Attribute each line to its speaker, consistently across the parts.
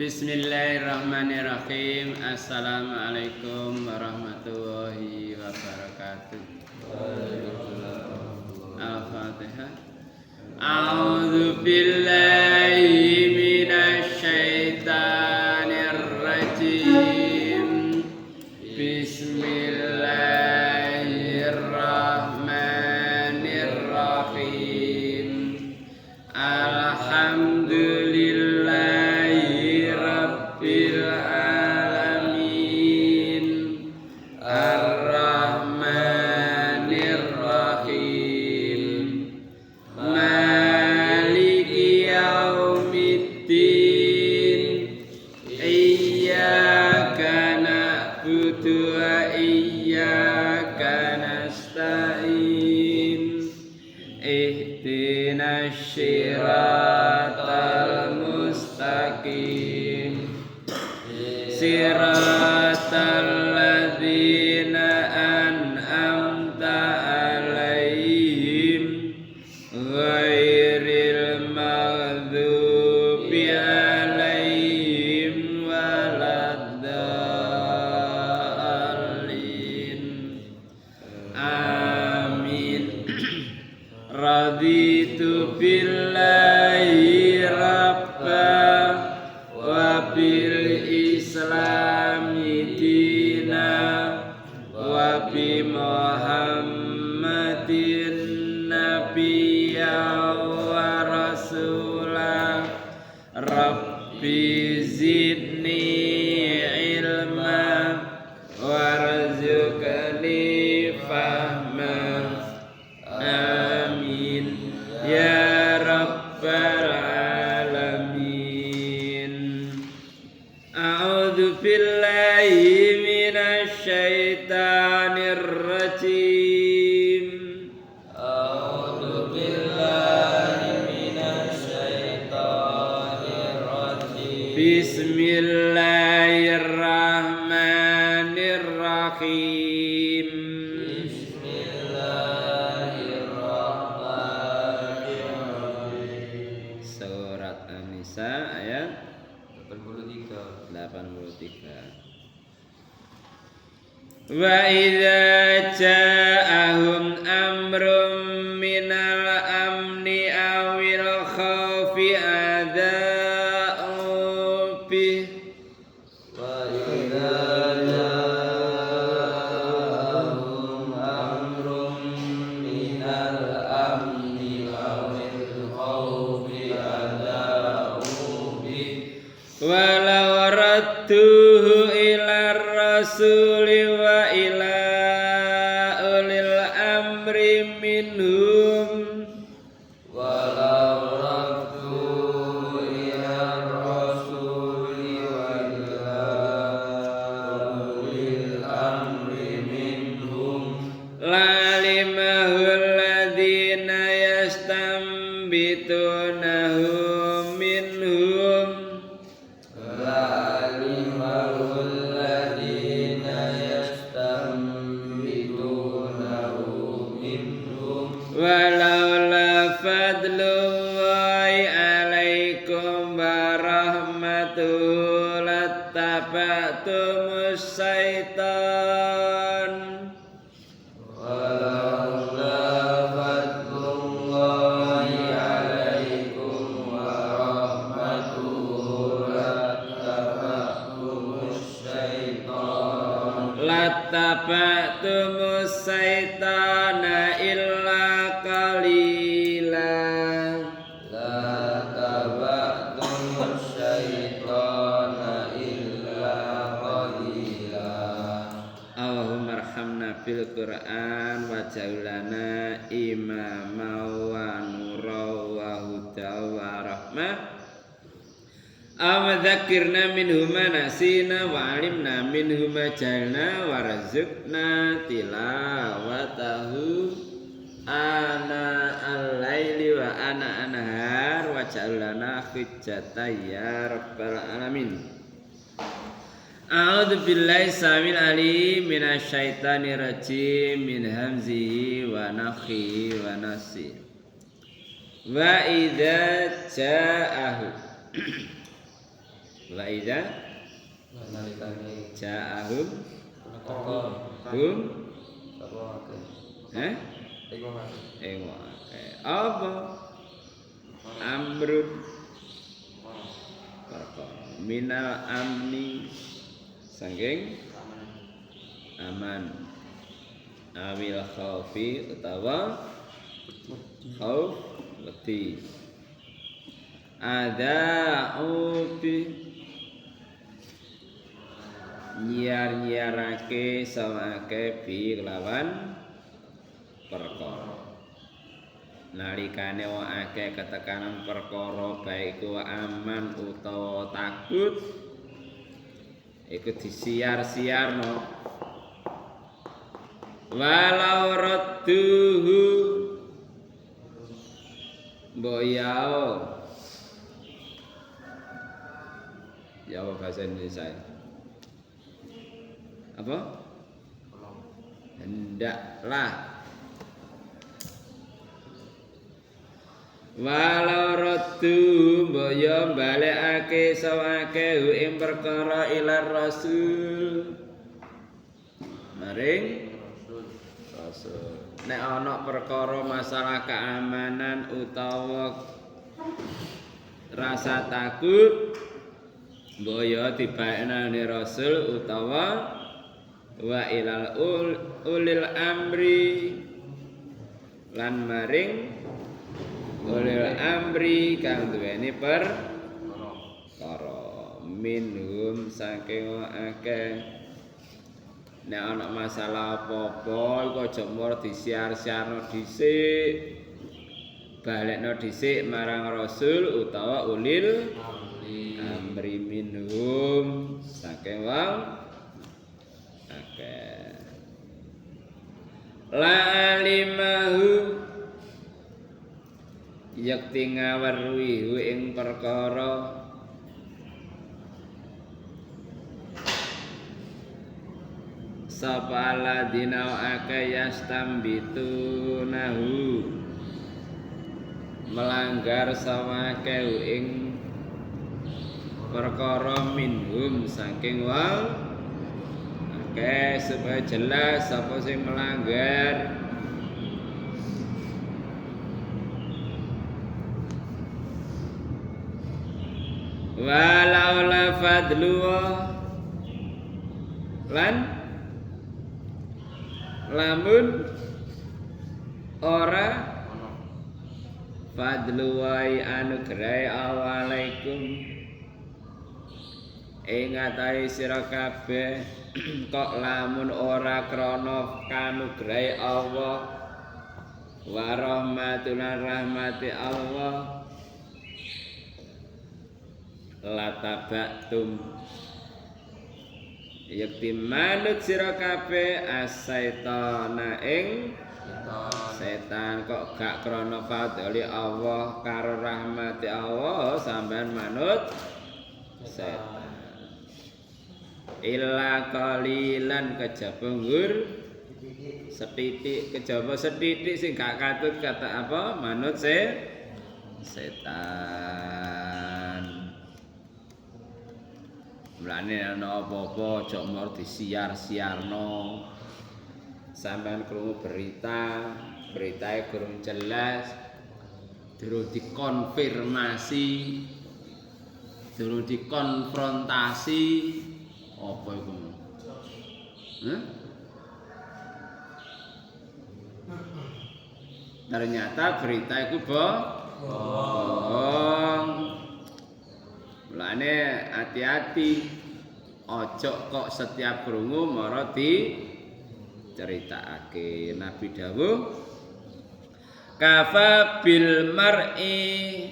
Speaker 1: Bismillahirrahmanirrahim. Assalamualaikum warahmatullahi wabarakatuh. Al-Fatihah. A'udzu billahi minasy syaithanir rajim. Bismillahirrahmanirrahim. Alhamdulillahi rabbil alamin. Ar-Rahmanir Rahim. Maliki yaumiddin. Iyyaka na'budu wa iyyaka nasta'in. Ihdinas siratal mustaqim. Siratal ladzina an'amta 'alaihim ghairil maghdubi 'alaihim waladdallin. Amin. Raditu billahi rabba wa bil islami dina wa bi muhammadin nabiyya wa rasula. Rabbi zidni ilma warzuqni fahma. Amin ya rabbal alamin. A'udzu billahi minasy syaithanir rajim. A'udzu billahi minasy syaithanir rajim. Bismillahirrahmanirrahim. Surat An-Nisa ayat 83. Wa idza ja'ahum amrum minal amni awil khaufi adza'u bih. Wa idza ja'ahum amrum minal amni awil khaufi adza'u bih. Walau radduhu ila rasuli wa ila ulil amri minhum. Walau radduhu ila rasuli wa ila ulil amri minhum lalimahu alladhina yastambitunahu minhum. Walaula fadlullahi alaikum wa rahmatuhu lattaba'tumus syaitan. Walaula fadlullahi alaikum wa rahmatuhu lattaba'tumus syaitan. Lattaba'tumus syaitana illa qalila. La taba'tumus syaitana illa qalila. Allahumma arhamna bil Qur'an wa ja'alna imama wa nura wa huda wa rahmah. Amadzakirna minhuma nasina wa alimna minhuma jalna wa razukna tilawatahu ana al-laili wa ana anhar wa ja'alna hujjata ya rabbal alamin. A'udzu billahi samil alim minasy syaithanir rajim min hamzihi wa nafthihi wa nafsihi. Wa idza ja'ahu Wa iza
Speaker 2: nalikane
Speaker 1: ja'ahum
Speaker 2: punaka
Speaker 1: hum
Speaker 2: sapa akeh iku
Speaker 1: apa amrun perkara minal amni saking aman awil khaufi utawa khauf wedi ada ubi nyiar-nyiarake sawake bi kelawan perkara nalikane wong akeh ketekanan perkara baik iku aman utawa takut iku disiar-siarno walau radduhu boyao ya apa bahasa Indonesia apa hendaklah walau raddu mbaya balekake sawake ing perkara ilar rasul maring rasul nek ana perkara masalah keamanan utawa rasa takut mbaya dibaekne rasul utawa wa ilal ulil amri lan maring ulil amri kang duweni perkara minhum saking akeh nek ana masalah apa-apa iku aja mur disiar-siarno dhisik balekno dhisik marang rasul utawa ulil amri minhum saking wong akeh la alimahu yakti ngaweruhi ing perkara sapa ladina akeh yastambitunahu melanggar sawake ing perkara minhum saking wong akeh supaya jelas sapa sing melanggar walau la fadlu lan lamun ora fadlu wa anugrahi alaikum ing atahe sira kabeh kok lamun ora krana kanugrahi Allah wa rahmatullahi rahmati Allah latabatum yakti manut sira kabeh asaitana ing setan kok gak krana fadli Allah karo rahmati Allah sampean manut setan illa qalilan kejaba nggur setitik kejaba setitik sing gak katut kata apa manut setan mulane ana apa-apa aja mur disiar-siarno sampean krungu beritae kurang jelas durung dikonfirmasi durung dikonfrontasi apa iku ternyata berita iku bohong mulane hati-hati ojo kok setiap krungu mara diceritakake Nabi dawuh kafa bil mar'i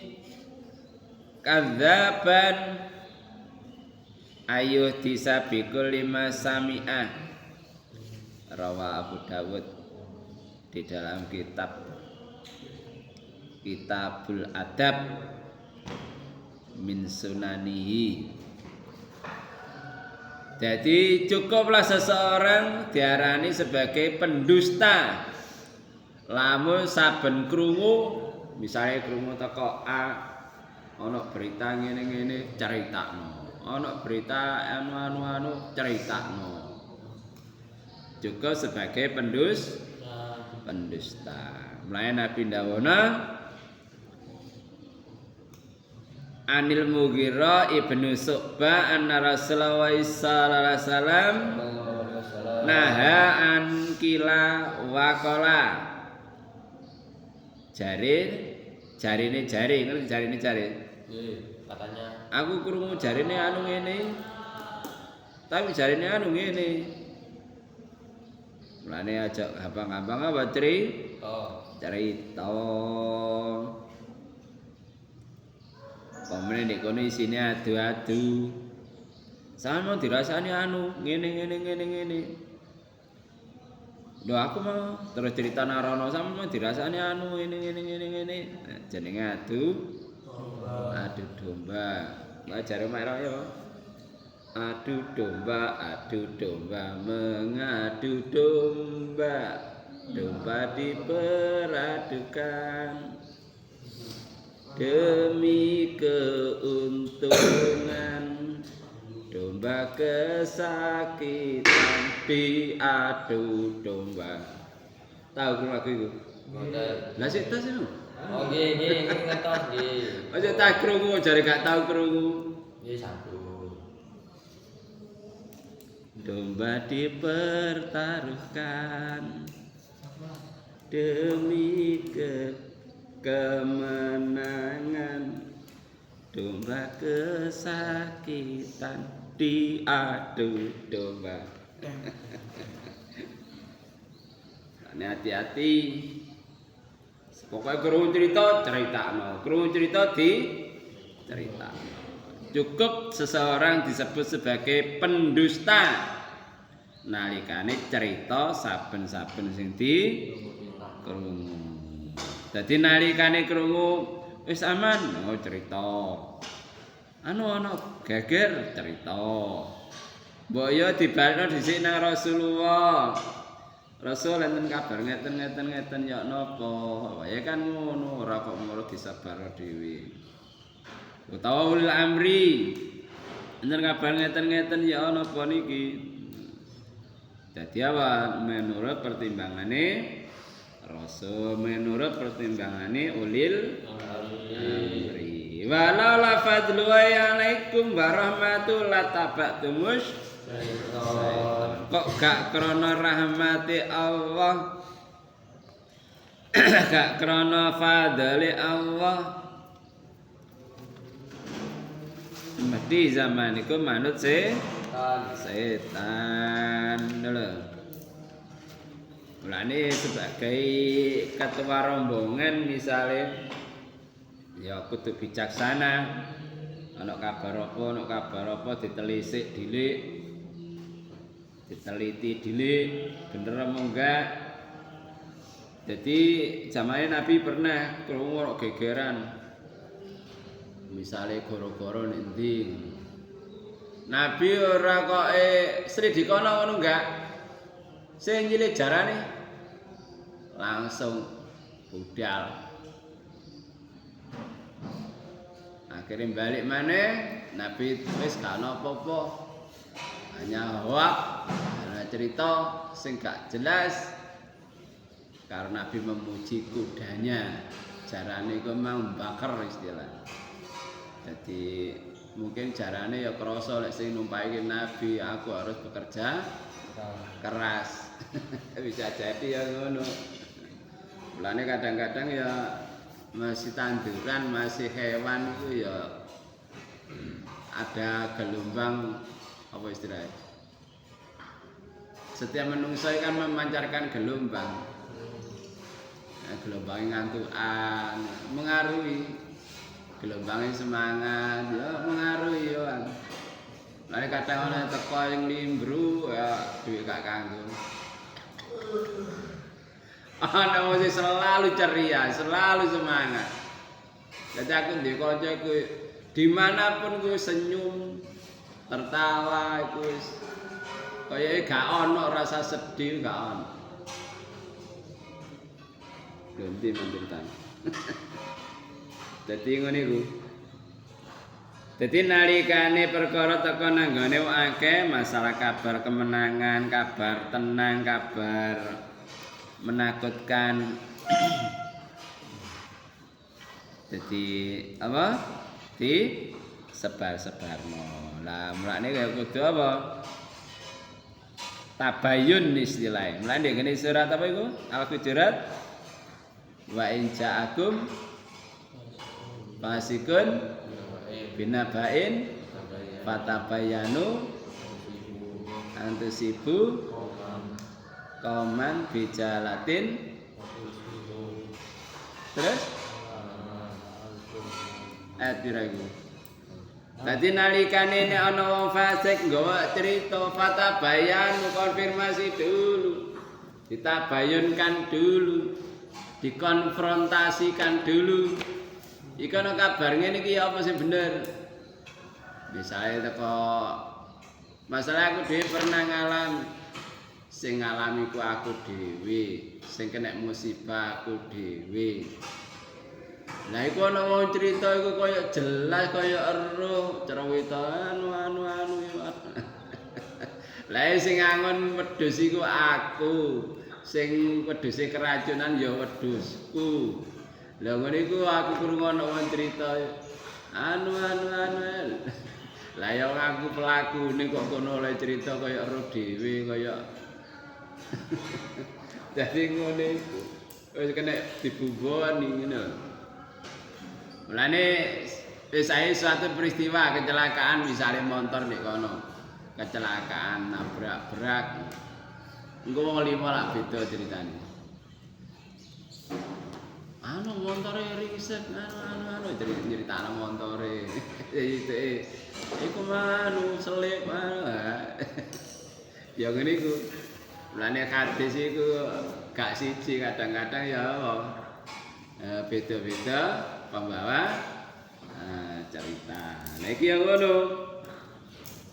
Speaker 1: kadzaban ayo disabikul lima sami'ah rawa Abu Dawud di dalam Kitabul Adab min sunanihi. Jadi cukuplah seseorang diarani sebagai pendusta lamun saben krungu misalnya krungu teko A ana berita ngene-ngene critakno ana berita anu critakno. Juga sebagai pendusta. Mulai Nabi Dawana Anil Mughirah ibnu Syu'bah anna Rasulullah sallallahu alaihi wasallam naha an kila waqala. Jarine jari.
Speaker 2: Katanya
Speaker 1: Aku krungu jarine anu ngene. Tapi jarine anu ngene. Mulane aja gampang-gampang apa cerita. Pemene nek kono isine adu-adu. Sama dirasani anu ngene. Lho aku mau terus cerita narono sama dirasani anu ngene. Jenenge adu domba. Lah jare mak ya. Adu domba mengadu domba. Domba diperadukan demi keuntungan. Domba kesakitan diadu domba. Tahu ku lagu iku?
Speaker 2: Mboten.
Speaker 1: Lah sik tas itu.
Speaker 2: Oh nggih ngetos nggih.
Speaker 1: Aja tak krungu jare gak tau krungu.
Speaker 2: Nggih sampun.
Speaker 1: Domba dipertaruhkan demi kemenangan. Domba kesakitan diadu domba. Ini hati-hati. Pokoknya krungu cerita critakno, krungu cerita diceritakno. Cukup seseorang disebut sebagai pendusta nalikane cerita saben-saben sing krungu. Dadi nalikane krungu wis aman, oh cerita. Anu ana geger cerita. Mbok yo dibalno dhisik nang Rasulullah. Rasul enten kabar ngeten ya napa? Ya kan ngono, ora kok ngono disabar dhewe. Utawa ulil amri. Enten kabar ngeten ya napa niki? Dadi apa menurut pertimbangane Rasul, menurut pertimbangane ulil amri. Walau la fadlu alaikum warahmatullahi tabaktumush. Kok gak krana rahmati Allah, gak krana fadli Allah. Mesti zaman iku manut setan lho. Mulane sebagai ketua rombongan misalnya ya kudu bijaksana. Ana kabar apa ditelisik dhilik. Diteliti dhilik bener apa enggak. Jadi zamane Nabi pernah krungu gegeran. Misale goro-goro nek ndi. Nabi ora kok Sri dikono ngono enggak. Sing nyilih jarane langsung budal. Akhirnya balik maneh Nabi wis gak ana apa-apa. Hanya hoak, hanya cerita sing gak jelas. Karena Nabi memuji kudanya, jarane iku mau bakar istilah. Jadi mungkin jarane ya krasa lek sing numpaki Nabi aku harus bekerja keras. Bisa jadi ya ngono. Mulane kadang-kadang ya masih tanduran, masih hewan itu ya ada gelombang apa istilahnya? Setiap menungso kan memancarkan gelombang. Nah, gelombangnya ngantukan, mengaruhi. Gelombangnya semangat, ya mengaruhi ya. Lalu kadang ana teko yang limbru, ya duit gak kanggo. Ana mesti selalu ceria, selalu semangat. Jadi aku ndek kancaku dimanapun gue senyum, tertawa iku wis kaya gak ana rasa sedih, gak ana. Ganti mantan. Dadi ngene iku. Dadi nalikane perkara teka nanggone wong akeh masalah kabar kemenangan, kabar tenang, kabar menakutkan. Jadi apa? Di sebar-sebarno. Lah mulane kaya kudu apa? Tabayun istilahnya. Mulane ngene surat apa iku? Al-Hujurat. Wa in ja'akum fasikun binabain fatabayanu antusibu kauman bijalatin. Terus pira iku? Dadi nalikane nek ana wong fasik nggawa cerita fatabayan konfirmasi dulu. Ditabayunkan dulu. Dikonfrontasikan dulu. Iki ana kabar ngene iki apa sing bener? Misale teko masalah aku dhewe pernah ngalami. Sing ngalami ku aku dhewe, sing kena musibah aku dhewe. Lah iku ana wong crita iku kaya jelas kaya eruh cerita anu. Lah sing angon wedhus iku aku, sing wedhuse keracunan ya wedhusku. Lah ngene iku aku krungu ana wong crita anu. Lah ya aku pelakune kok kono oleh crita kaya eruh dhewe kaya dadi ngene iku wis kena dibumboni ngono. Mulane wis ae suatu peristiwa kecelakaan misalnya motor nek kono. Kecelakaan nabrak-brak. Engko wong limo lak beda ceritane. Anu montore riset anu nyeritakno montore. Iku manu selip ya ngene iku. Mulane hadis iku gak siji kadang-kadang ya beda-beda pembawa cerita. Nah iki ya ngono.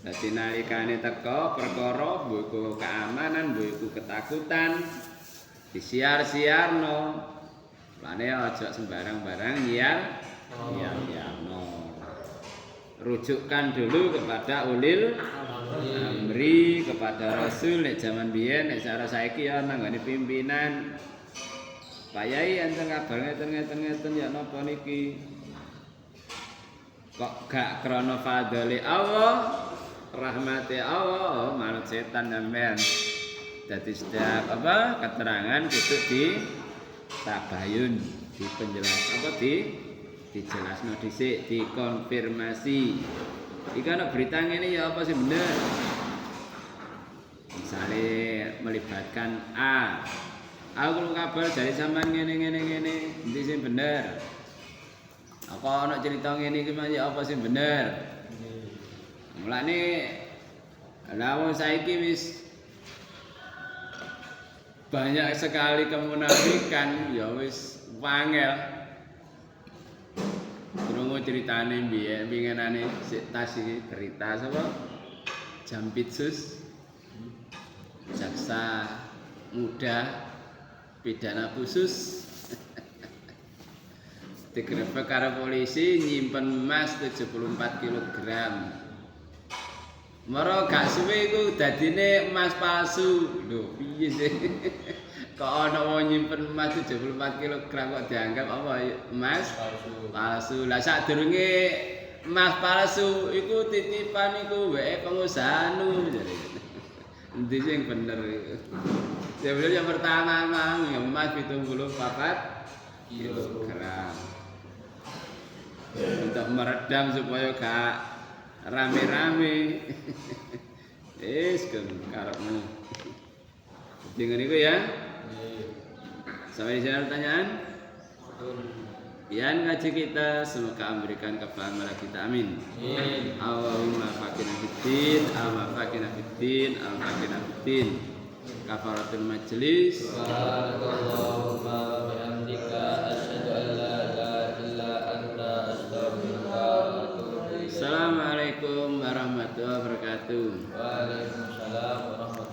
Speaker 1: Dadi nalikane teka perkara mbok iku keamanan, mbok iku ketakutan disiar-siarno. Mulane aja sembarang-barang nyiar-nyiarno. Rujukkan dulu kepada ulil amri, kepada Rasul nek zaman biyen nek cara saiki ya nanggone pimpinan. Pak Yai enten kabar ngeten ya napa niki? Kok gak krana fadhole Allah, rahmate Allah, manut setan sampean. Dadi setiap keterangan kudu di tabayun, dijelasno dhisik, dikonfirmasi. Iki ana berita ngene ya apa sih bener? Misale melibatkan A. Aku kabar dari sampean ngene, endi sing bener? Apa ana cerita ngene iki ya apa sing bener? Mulane lha wong saiki wis banyak sekali kemunafikan ya wis wangel. Krungu critane mbiyen pingenane sik tas iki berita sapa? Jampitsus jaksa muda pidana khusus digrebek karo polisi nyimpen emas 74 kg. Mara gak suwe iku dadine emas palsu. Lho piye sih? Kok ana wong nyimpen emas 74 kg kok dianggap apa emas palsu. Lah sadurunge emas palsu iku titipan iku wae pengusaha anu. Endi sing bener iku? Sebenarnya yang pertama mang yang emas 74 kg. Untuk meredam supaya gak rame-rame. Karepmu. Dengan itu ya. Sampai di sini ada pertanyaan? Ya ngaji kita semoga memberikan kefahaman kita, amin. Allahumma faqina fiddin, Allahumma faqina fiddin, Allahumma faqina fiddin. Kafaratul majlis.
Speaker 2: Subhanallahumma wa bihamdika asyhadu an la ilaha illa anta astaghfiruka wa atubu ilaik.
Speaker 1: Assalamualaikum warahmatullahi wabarakatuh.
Speaker 2: Waalaikumsalam warahmatullahi wabarakatuh.